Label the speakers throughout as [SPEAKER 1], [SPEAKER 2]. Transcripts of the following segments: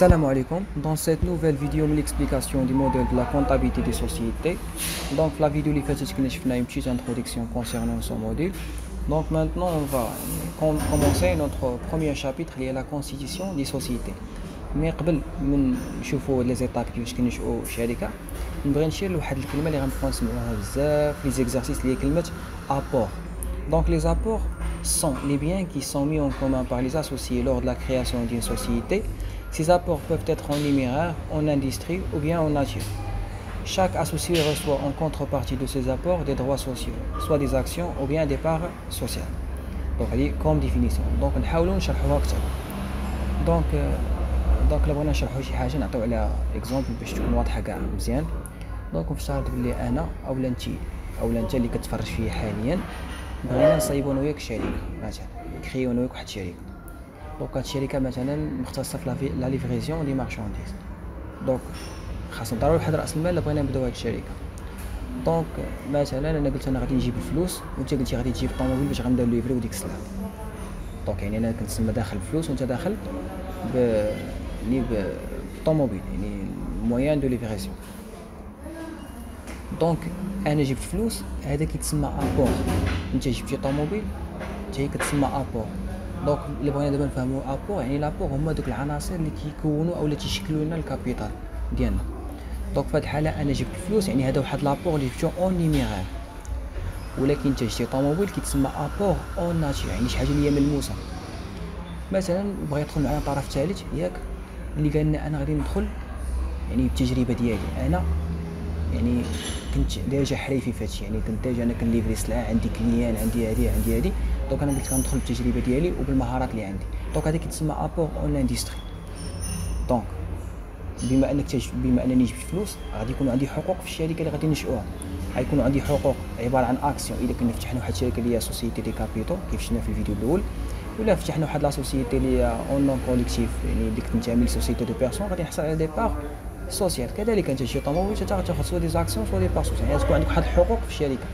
[SPEAKER 1] Salam alaikum. Dans cette nouvelle vidéo, l'explication du modèle de la comptabilité des sociétés. Donc la vidéo qui fait une petite introduction concernant ce modèle. Donc maintenant on va commencer notre premier chapitre lié à la constitution des sociétés. Mais قبل من نشوفوا les étapes كيفاش كنشئوا شركة نبغي نشير لواحد الكلمة اللي غنبقاو نسمعوها بزاف في les exercices اللي هي كلمة apport. Donc les apports sont les biens qui sont mis en commun par les associés lors de la création d'une société. Ces apports peuvent être en numéraire, en industrie ou bien en nature. Chaque associé reçoit en contrepartie de ces apports des droits sociaux, soit des actions ou bien des parts sociales. Donc, comme définition. Donc, نحاولوا نشرحوها أكثر. Donc لو بغينا نشرحوا شي حاجة نعطيو على اكزومبل باش تكون واضحة كاع مزيان. دونك نفترض بلي أنا أولا أنت اللي كتفرج فيا حاليا بغينا نصايبو أنا وياك شركة مثلا نكريو أنا وياك واحد الشركة. دونك هاد الشركة مثلا مختصة في لا ليفريزيون دي مارشانديز. دونك خاصنا ضروري واحد رأس المال بغينا نبداو هاد الشركة. دونك مثلا أنا قلت أنا غادي نجيب الفلوس وأنت قلتي غادي تجيب الطوموبيل باش غنبداو ليفريو ديك السلعة. دونك يعني أنا كنتسمى داخل الفلوس وأنت داخل بالطوموبيل يعني مويان دو ليفريزيون. دونك انا جبت فلوس هذا كيتسمى ابور، انت جبتي طوموبيل حتى هي كتسمى ابور. دونك اللي بغينا دابا نفهموا ابور يعني لابور هما دوك العناصر اللي كيكونوا اولا تيشكلوا لنا الكابيتال ديالنا. دونك في هذه الحاله انا جبت الفلوس يعني هذا واحد لابور اللي جبتو اون نيميرال، ولكن انت جبتي طوموبيل كيتسمى ابور اون ناتور يعني شي حاجه اللي هي ملموسه. مثلا بغى يدخل معنا طرف ثالث ياك اللي قال لنا انا غادي ندخل يعني بالتجربه ديالي انا يعني كنت ديجا حريفي فهادشي يعني كنت ديجا انا كنليفري سلعه عندي كليان عندي هادي دونك انا قلت غندخل بالتجربه ديالي وبالمهارات اللي عندي. دونك هذا كيتسمى ابور اون اندستري. دونك بما انني جبت فلوس غادي يكون عندي حقوق في الشركه اللي غادي نشئوها. غيكون عندي حقوق عباره عن اكسيون اذا كنا فتحنا واحد الشركه اللي هي سوسيتي دي كابيتو كيف شفنا في الفيديو الاول، ولا فتحنا واحد لا سوسيتي اللي هي اون نون كوليكتيف يعني ديك تنتمي لسوسيتي دو بيرسون غادي نحصل على دي بار سوسيال. كذلك انت شي طوموبيل غتاخذ سوا دي زاكسيون سوا دي بار سوسيال يعني تكون عندك واحد الحقوق في الشركه.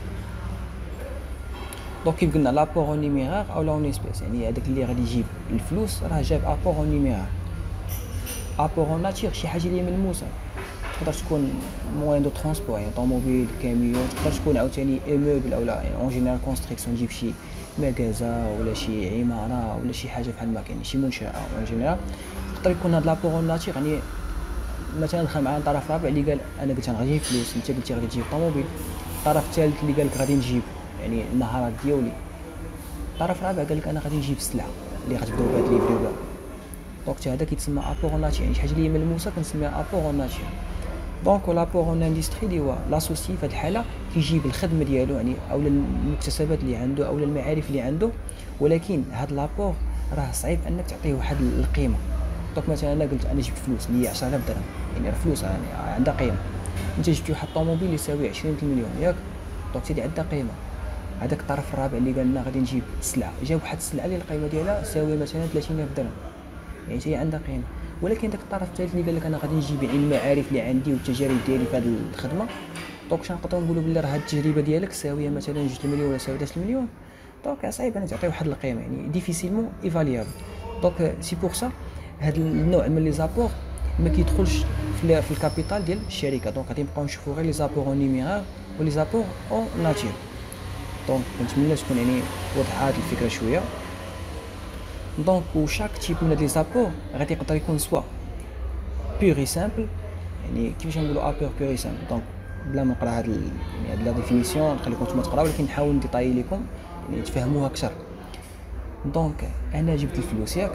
[SPEAKER 1] دونك كيف قلنا لابور اون نيميرار او لا اون اسبيس يعني هذاك اللي غادي يجيب الفلوس راه جاب ابور اون نيميرار. ابور اون ناتير شي حاجه اللي ملموسه تقدر تكون موين دو ترونسبور يعني طوموبيل كاميون، تقدر تكون عاوتاني ايموبل اولا يعني اون جينيرال كونستركسيون تجيب شي مغازا ولا شي عماره ولا شي حاجه بحال هكا يعني شي منشاه اون جينيرال. تقدر يكون هاد لابور اون ناتير يعني مثلا دخل معنا طرف رابع اللي قال انا قلت انا غادي نجيب فلوس انت قلتي غادي تجيب طوموبيل. الطرف الثالث اللي قال لك غادي نجيب يعني المهارات ديالي. طرف رابع قال لك انا غادي نجيب السلعه اللي غتبداو بها ليفريو بها. دونك هذا كيتسمى ابور اون ناتير يعني شي حاجه اللي هي ملموسه كنسميها ابور اون ناتير. دونك لابور اون اندستري اللي هو لاسوسي في هذه الحاله كيجيب الخدمه ديالو يعني اولا المكتسبات اللي عنده اولا المعارف اللي عنده، ولكن هذا لابور راه صعيب انك تعطيه واحد القيمه. دونك مثلا انا قلت انا جبت فلوس اللي هي 10000 درهم يعني راه فلوس يعني عندها قيمه. انت جبتي واحد الطوموبيل يساوي 20 مليون ياك، دونك هذه عندها قيمه. هذاك الطرف الرابع اللي قال لنا غادي نجيب سلعه جاب واحد السلعه اللي القيمه ديالها تساوي مثلا 30000 درهم يعني هي عندها قيمه. ولكن داك الطرف الثالث اللي قال لك انا غادي نجيب يعني المعارف اللي عندي والتجارب ديالي في هذه الخدمه، دونك واش نقدروا نقولوا بلي راه هذه التجربه ديالك ساويه مثلا 2 مليون ولا ساويه 3 مليون. دونك صعيب انا تعطي واحد القيمه يعني ديفيسيلمون ايفاليابل. دونك سي بور سا هذا النوع من لي زابور ما كيدخلش في الكابيتال ديال الشركه. دونك غادي نبقاو نشوفوا غير لي زابور اون نيميرال ولي زابور اون ناتير. دونك كنتمنى تكون يعني وضحات الفكره شويه. دونك وشاك تيب من هاد لي زابور غادي يقدر يكون سوا بيغي سامبل يعني كيفاش نقولوا ابور بيغي سامبل. دونك بلا ما نقرا يعني هاد لا ديفينيسيون نخليكم نتوما تقراو، ولكن نحاول نديطاي لكم يعني تفهموها اكثر. دونك انا جبت الفلوس ياك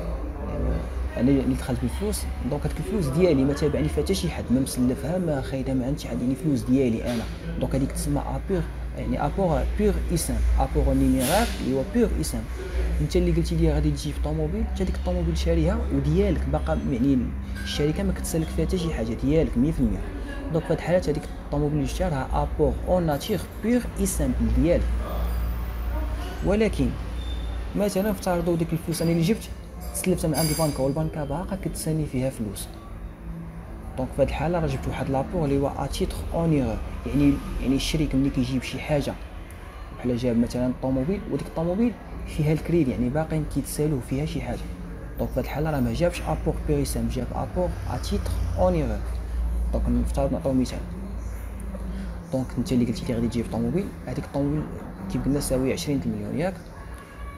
[SPEAKER 1] انا اللي دخلت بالفلوس. دونك هذيك الفلوس ديالي ما تابعني فيها حتى شي حد، ما مسلفها ما خايدها ما عند شي حد يعني فلوس ديالي انا. دونك هذيك تسمى ابور يعني ابور بيغ اسم ابور نيميرال اللي هو بيغ اسم. انت اللي قلتي لي غادي تجيب طوموبيل حتى ديك الطوموبيل شاريها وديالك باقا يعني الشركه ما كتسلك فيها حتى شي حاجه ديالك 100%. دونك في هاد الحالات هذيك الطوموبيل اللي جبتها راه ابور اون ناتير بيغ اسم ديالك. ولكن مثلا افترضوا ديك الفلوس انا اللي جبت سلفتها من عند البنكه والبنكه باقا كتساني فيها فلوس. دونك في هذه الحاله راه جبت واحد لابور اللي هو اتيتر اونيغ يعني الشريك ملي كيجيب شي حاجه بحال جاب مثلا الطوموبيل وديك الطوموبيل فيها الكريدي يعني باقي كيتسالوه فيها شي حاجه. دونك في هذه الحاله راه ما جابش ابور بيري سامبل، جاب ابور ا تيتر اون ايرور. دونك نفترض نعطيو مثال. دونك انت اللي قلتي لي غادي تجيب طوموبيل، هذيك الطوموبيل كيف قلنا ساويه 20 المليون ياك،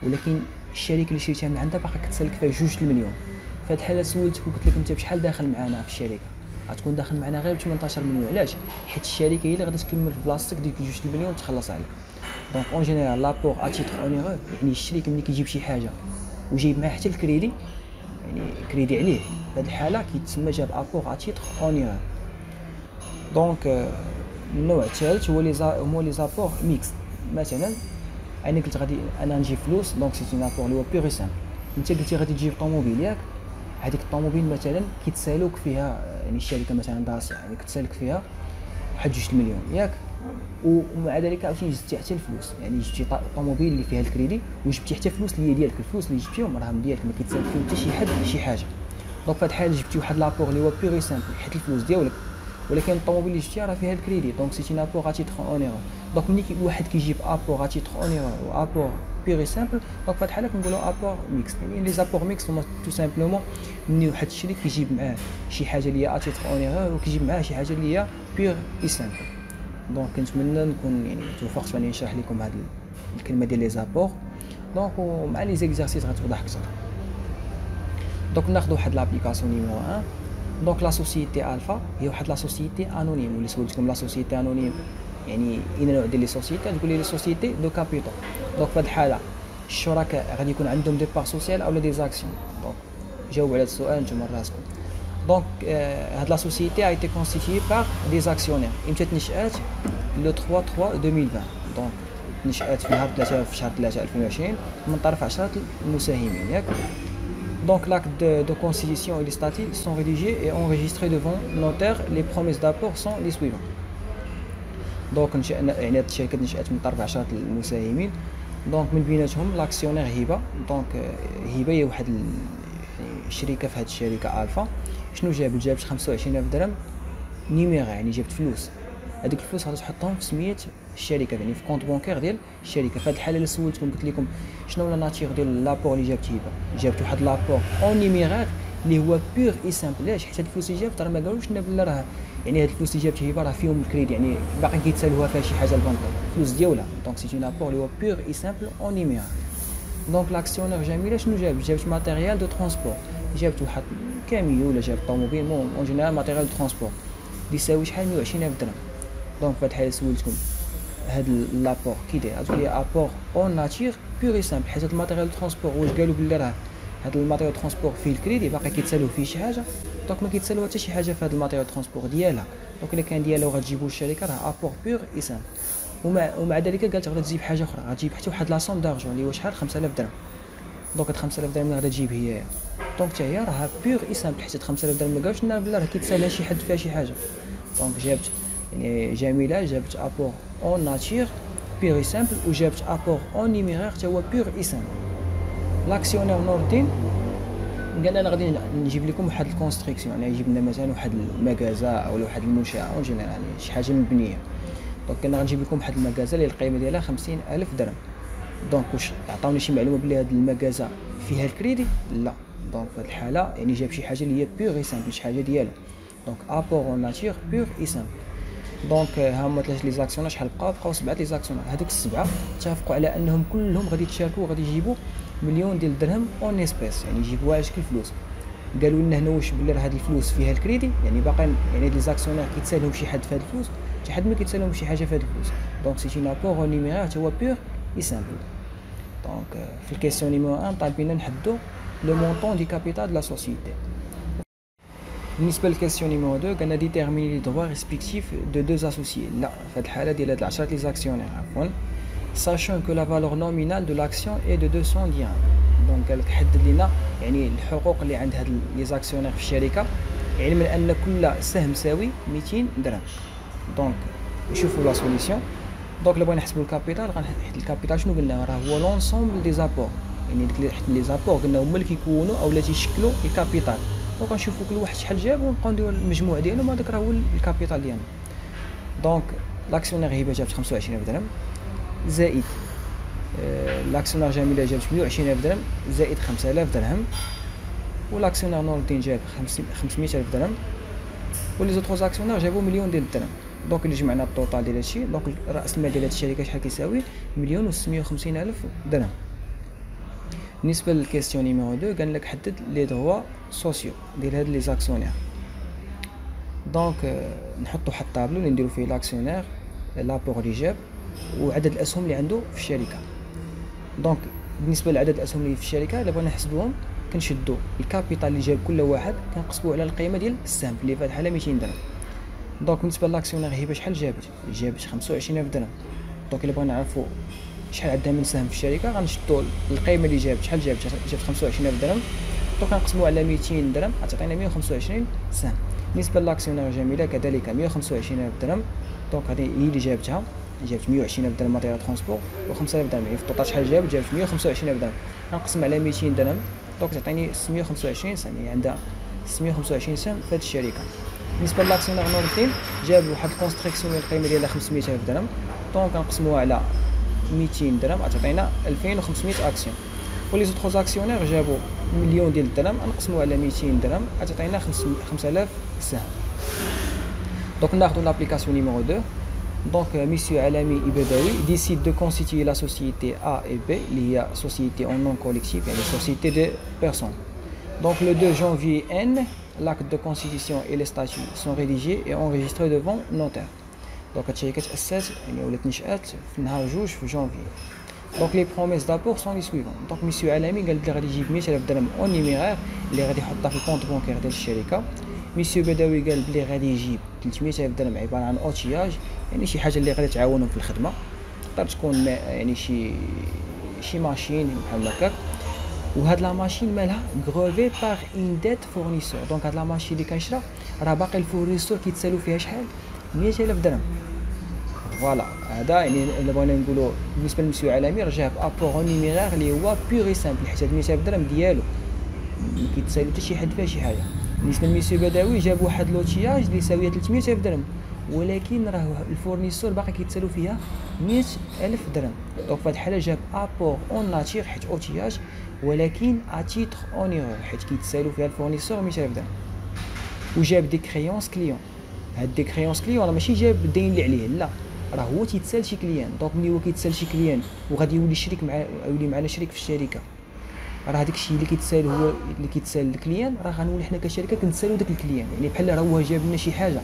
[SPEAKER 1] ولكن الشركه اللي شريتها من عندها باقا كتسلك فيها 2 المليون. في هذه الحاله سولتك وقلت لك انت بشحال داخل معنا في الشركه؟ غتكون داخل معنا غير ب 18 مليون. علاش؟ حيت الشركه هي اللي غادي تكمل في بلاصتك ديك 2 المليون تخلص عليك. دونك اون جينيرال لابور ا تيتر اون ايرور، يعني الشريك ملي كيجيب شي حاجه وجايب معاه حتى الكريدي، يعني كريدي عليه، في هذه الحاله كيتسمى جاب ابور ا تيتر اون ايرور. دونك النوع الثالث هو لي زابور ميكس. مثلا انا قلت غادي انا نجيب فلوس، دونك سي اون ابور اللي هو بيغ سامبل. انت قلتي غادي تجيب طوموبيل ياك، هذيك الطوموبيل مثلا كيتسالوك فيها، يعني الشركه مثلا داسيا يعني كتسالك فيها واحد 2 المليون ياك، ومع ذلك عاوتاني جبتي حتى الفلوس، يعني جبتي طوموبيل اللي فيها الكريدي وجبتي حتى فلوس اللي هي ديالك، الفلوس اللي جبتيهم راهم ديالك، ما كيتسالك فيهم حتى شي حد شي حاجه. دونك في هذه الحاله جبتي واحد لابور اللي هو بيغ سامبل حيت الفلوس ديالك، ولكن الطوموبيل اللي جبتيها راه فيها الكريدي، دونك سي اون ابور ا تيتر اون ايرور. دونك ملي واحد كيجيب ابور ا تيتر اون ايرور و ابور بيغ سامبل، دونك في هذه الحاله كنقولوا ابور ميكس. يعني لي زابور ميكس هما تو سامبلومون ملي واحد الشريك كيجيب معاه شي حاجه اللي هي ا تيتر اون ايرور وكيجيب معاه شي حاجه اللي هي بيغ سامبل. دونك كنتمنى نكون يعني توفقت فاني نشرح لكم هذه الكلمه ديال لي زابور. دونك ومع لي زيكزارسيس غتوضح اكثر. دونك ناخذ واحد لابليكاسيون نيميرو 1. دونك لا سوسيتي الفا هي واحد لا سوسيتي انونيم، واللي سولتكم لا سوسيتي انونيم يعني اين نوع ديال لي سوسيتي، تقول لي لي سوسيتي دو كابيتال. دونك في هذه الحاله الشركاء غادي يكون عندهم دي بار سوسيال اولا دي زاكسيون. دونك جاوبوا على هذا السؤال نتوما راسكم. دونك هاد لا سوسيتي a été constituée par des actionnaires. امتى تنشأت؟ لو 3/3/2020. دونك نشأت في نهار 3 في شهر 3 2020 من طرف 10 المساهمين ياك. Donc l'acte de constitution et les statuts sont rédigés et enregistrés devant notaire. Les promesses d'apport sont les suivantes. Donc يعني هاد الشركة نشأت من طرف 10 المساهمين. دونك من بيناتهم لاكسيونير هبة. دونك هبة هي واحد الشركة في هاد الشركة الفا. شنو جابت 25,000 درهم نيميرا، يعني جابت فلوس. هذيك الفلوس غادي تحطهم في سمية الشركه، يعني في كونط بونكير ديال الشركه. في هذه الحاله اللي سولتكم قلت لكم شنو لا ناتير ديال لابور اللي جابت هبه، جابت واحد لابور اون نيميرار اللي هو بيغ اي سامبل. علاش؟ حيت هاد الفلوس اللي جابت راه ما قالوش لنا بلا راه يعني هاد الفلوس اللي جابت هبه راه فيهم الكريدي، يعني باقي كيتسالوها فيها شي حاجه البنك، الفلوس ديالها. دونك سي اون لابور اللي هو بيغ اي سامبل اون نيميرار. دونك لاكسيونير جميله شنو جابت ماتيريال دو ترونسبور، جابت واحد كاميو ولا جابت طوموبيل، اون جينيرال ماتيريال دو ترونسبور اللي يساوي شحال 120,000 درهم. دونك في هاد الحاله سولتكم هاد لابور كي داير، غتقول لي ابور اون ناتير بيغ اي سامبل، حيت هاد الماتيريال دو ترونسبور واش قالوا بلي راه هاد الماتيريال دو ترونسبور فيه الكريدي باقي كيتسالوه فيه شي حاجه. دونك ما كيتسالوه حتى شي حاجه في هاد الماتيريال دو ترونسبور ديالها. دونك الا كان ديالها وغتجيبو الشركه راه ابور بيغ اي سامبل. ومع ذلك قالت غادي تجيب حاجه اخرى، غتجيب حتى واحد لاصوم دارجون اللي هو شحال 5,000 درهم. دونك هاد 5,000 درهم غادي تجيب هي، دونك حتى هي راه بيغ اي سامبل، حيت 5,000 درهم ما قالوش لنا بلا راه كيتسالها شي حد فيها شي حاجه. دونك جابت يعني جميله جابت ابور اون ناتير بيغ اي سامبل، وجابت ابور اون نيميرار حتى هو بيغ اي سامبل. لاكسيونير نور الدين قال انا غادي نجيب لكم واحد الكونستركسيون، يعني يجيب لنا مثلا واحد المكازا او واحد المنشاه اون جينيرال يعني شي حاجه مبنيه. دونك انا غنجيب لكم واحد المكازا اللي القيمه ديالها 50,000 درهم. دونك واش عطاوني شي معلومه بلي هاد المكازا فيها الكريدي؟ لا. دونك في هاد الحاله يعني جاب شي حاجه اللي هي بيغ اي سامبل، شي حاجه ديالو. دونك ابور اون ناتير بيغ اي سامبل. دونك ها هما ثلاث لي زاكسيونير، شحال بقاو 7 لي زاكسيونير. هذوك السبعه اتفقوا على انهم كلهم غادي يتشاركوا وغادي يجيبوا مليون ديال الدرهم اون اسبيس، يعني يجيبوها على شكل فلوس. قالوا لنا هنا واش بلي راه هاد الفلوس فيها الكريدي، يعني باقي يعني لي زاكسيونير كيتسالهم شي حد في هاد الفلوس، شي حد ما كيتسالهم شي حاجه في هاد الفلوس. دونك سي اون ابور اون نيميرار هو بيغ اي سامبل. دونك في الكيسيون نيميرو 1 طالبين نحددوا لو مونطون دي كابيتال دو لا سوسيتي. بالنسبه للكيسيون نيميرو 2 قالنا ديتيرميني لي droits ريسبكتيف دو دو اسوسيي. لا في هاد الحاله ديال هاد 10 لي زاكسيونير عفوا sachant que la valeur nominale de l'action est de 200 dirhams. دونك قالك حدد لنا يعني الحقوق اللي عند هاد لي زاكسيونير في الشركه، علما ان كل سهم ساوي 200 درهم. دونك نشوفوا لا سوليسيون. دونك الا بغينا نحسبوا الكابيتال غنحيد الكابيتال شنو قلنا راه هو لونسومبل دي زابور، يعني ديك لي زابور قلنا هما اللي كيكونوا اولا تيشكلوا الكابيتال. دونك غنشوفوا كل واحد شحال جاب ونبقاو نديروا المجموع ديالهم، هذاك راه هو الكابيتال ديالنا. دونك لاكسيونير هبه جابت 25,000 درهم زائد لاكسيونير جميله جابت 120,000 درهم زائد 5,000 درهم والاكسيونير نور الدين جاب 500,000 درهم، ولي زوطخ اكسيونير جابوا مليون ديال الدرهم. دونك اللي جمعنا الطوطال ديال هادشي، دونك راس المال ديال هاد الشركه شحال كيساوي؟ 1,650,000 درهم. بالنسبه للكيستيون نيميرو 2 قال لك حدد لي دروا سوسيو ديال هاد لي زاكسيونير. دونك نحطوا واحد الطابلو اللي نديرو فيه لاكسيونير لابور اللي جاب وعدد الاسهم اللي عنده في الشركه. دونك بالنسبه لعدد الاسهم اللي في الشركه الا بغينا نحسبوهم كنشدوا الكابيتال اللي جاب كل واحد كنقسموه على القيمه ديال السهم اللي في هاد الحاله 200 درهم. دونك بالنسبه للاكسيونير هبه شحال جابت 25,000 درهم. دونك الا بغينا نعرفوا شحال عندها من سهم في الشركه غنشدوا القيمه اللي جابت شحال جابت 25,000 درهم. دونك غنقسموه على 200 درهم غتعطينا 125 سهم. بالنسبه للاكسيونير جميله كذلك 125,000 درهم. دونك هذه هي اللي جابت 120,000 درهم ماتيريال ترونسبور و5,000 درهم، يعني في الطوطال شحال جابت 125,000 درهم. غنقسم على 200 درهم دونك تعطيني 625 سهم، يعني عندها 625 سهم في هذه الشركه. بالنسبه للاكسيونير نور الدين جاب واحد الكونستركسيون القيمه ديالها 500,000 درهم. دونك غنقسموها على 200 درهم غتعطينا 2500 اكسيون. ولي زوطخ اكسيونير جابوا مليون ديال الدرهم غنقسموها على 200 درهم غتعطينا 5000 سهم. دونك ناخذ لابليكاسيون نيميرو 2. Donc, Monsieur Alami Ibedawi décide de constituer la société A et B, il y a société en nom collectif et les sociétés de personnes. Donc, le 2 janvier N, l'acte de constitution et les statuts sont rédigés et enregistrés devant notaire. Donc, الشركة تأسست يعني ولات نشأت في نهار 2 في جانفي. Donc, les promesses d'apport sont les suivantes. Donc, Monsieur Alami قال بلي غادي يجيب 100,000 درهم اون نيميرير اللي غادي يحطها في الكونت بونكير ديال الشركة. ميسيو بدوي قال بلي غادي يجيب 300,000 درهم عباره عن اوتياج، يعني شي حاجه اللي غادي تعاونهم في الخدمه، تقدر تكون يعني شي ماشين بحال هكاك. وهاد لا ماشين مالها غروفي باغ ان ديت فورنيسور. دونك هاد لا ماشين اللي كنشرا راه باقي الفورنيسور كيتسالو فيها شحال؟ 100,000 درهم. فوالا هذا يعني الا بغينا نقولوا بالنسبه لمسيو عالمي راه جاب ابور نيميرير اللي هو بيغ سامبل، حيت هاد 100,000 درهم ديالو ما كيتسالو حتى شي حد فيها شي حاجه. بالنسبه لميسيو بدوي جاب واحد لوتياج اللي ساويه 300,000 درهم، ولكن راه الفورنيسور باقي كيتسالو فيها 100,000 درهم. دونك في هاد الحاله جاب ابور اون ناتير حيت اوتياج، ولكن اتيتر اون ايرور حيت كيتسالو فيها الفورنيسور 100,000 درهم. وجاب دي كريونس كليون. هاد دي كريونس كليون راه ماشي جاب الدين اللي عليه، لا راه هو تيتسال شي كليان. دونك ملي هو كيتسال شي كليان وغادي يولي شريك مع يولي معنا شريك في الشركه، راه هذاك الشيء اللي كيتسال هو اللي كيتسال الكليان، راه غنولي حنا كشركه كنتسالو داك الكليان، يعني بحال راه هو جاب لنا شي حاجه،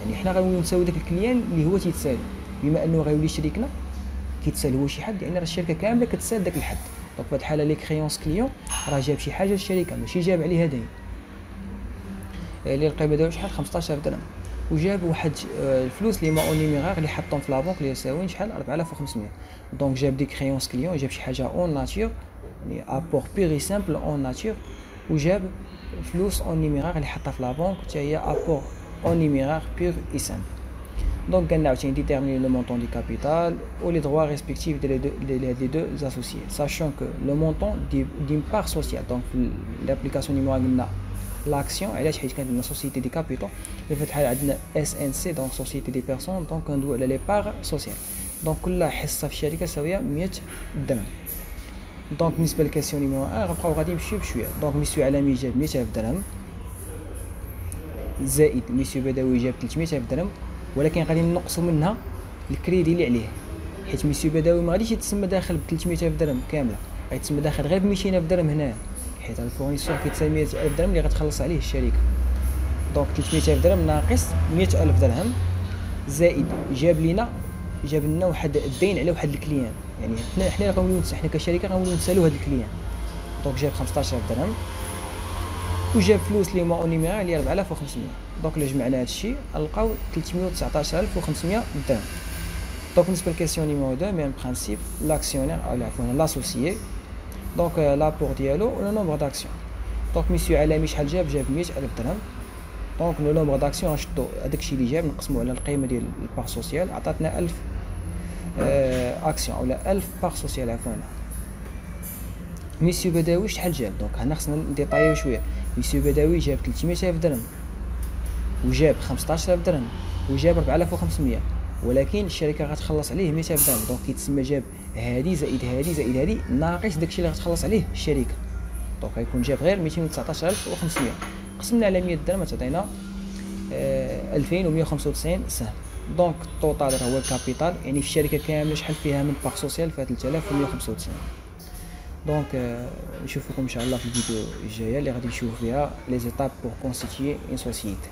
[SPEAKER 1] يعني حنا غنوليو نساوي داك الكليان اللي هو تيتسال، بما انه غيولي شريكنا كيتسال هو شي حد، يعني راه الشركه كامله كتسال داك الحد. دونك في هذه الحاله لي كريونس كليون راه جاب شي حاجه للشركه ماشي جاب عليها دين. اللي القيمه ديالو شحال؟ 15,000 درهم. وجاب واحد الفلوس اللي ما اون نيميرير اللي حطهم في لابونك اللي يساويين شحال؟ 4500. دونك جاب دي كريونس كليون، جاب شي حاجه اون ناتور يعني ابور بيغي سامبل اون ناتور، وجاب فلوس اون نيميرير اللي حطها في لابونك حتى هي ابور اون نيميرير بيغ اي سامبل. دونك قالنا عاوتاني ديتيرميني لو مونطون دي كابيتال و لي droits respectifs des deux associés, sachant que le montant d'une part sociale. donc في l'application numéro قلنا لاكسيون، علاش؟ حيت كانت عندنا سوسيتي دي كابيتال، اللي في الحال عندنا اس ان سي دونك سوسيتي دي بيرسون، دونك كندويو على لي بار سوسيال. دونك كل حصه في الشركه ساويه 100 درهم. دونك بالنسبه للكاسيون نيميرو 1 غنبقاو غادي نمشيو بشويه. دونك ميسيو علامي جاب 100,000 درهم زائد ميسيو بدوي جاب 300,000 درهم، ولكن غادي نقصوا منها الكريدي اللي عليه، حيت ميسيو بدوي ما غاديش يتسمى داخل ب 300,000 درهم كامله، غيتسمى داخل غير ب 200,000 درهم هنا، حيت الفورنيسور كيتسال 100,000 درهم اللي غتخلص عليه الشركه. دونك 300,000 درهم ناقص 100,000 درهم زائد جاب لنا واحد الدين على واحد الكليان، يعني حنا غنوليو حنا كشركه غنوليو نسالو هذا الكليان. دونك جاب 15,000 درهم وجاب فلوس اللي هما اون نيميرير اللي 4500. دونك الا جمعنا هادشي غنلقاو 319,500 درهم. دونك بالنسبه للكيسيون نيميرو 2 ميم برينسيپ لاكسيونير او عفوا لاسوسيي. دونك لابور ديالو و لو نومبر داكسيون. دونك ميسيو علامي شحال جاب؟ جاب 100,000 درهم. دونك لو نومبر داكسيون غنشدو هذاك الشيء اللي جاب نقسمو على القيمه ديال البار سوسيال، عطاتنا 1000 اكسيون ولا 1000 بار سوسيال عفوا. ميسيو بداوي شحال جاب؟ دونك هنا خصنا نديطايو شويه. ميسيو بداوي جاب 300,000 درهم وجاب 15,000 درهم وجاب 4500، ولكن الشركه غتخلص عليه 100,000 درهم. دونك كيتسمى جاب هادي زائد هادي زائد هادي ناقص داكشي اللي غتخلص عليه الشركه. دونك غيكون جاب غير 219500 قسمنا على 100 درهم تعطينا 2195 سهم. دونك التوتال هو الكابيتال، يعني في الشركه كامله شحال فيها من باغ سوسيال فيها 3195. دونك نشوفكم ان شاء الله في الفيديو الجايه اللي غادي نشوف فيها لي زيتاب بور كونستيتيي اون سوسيتي.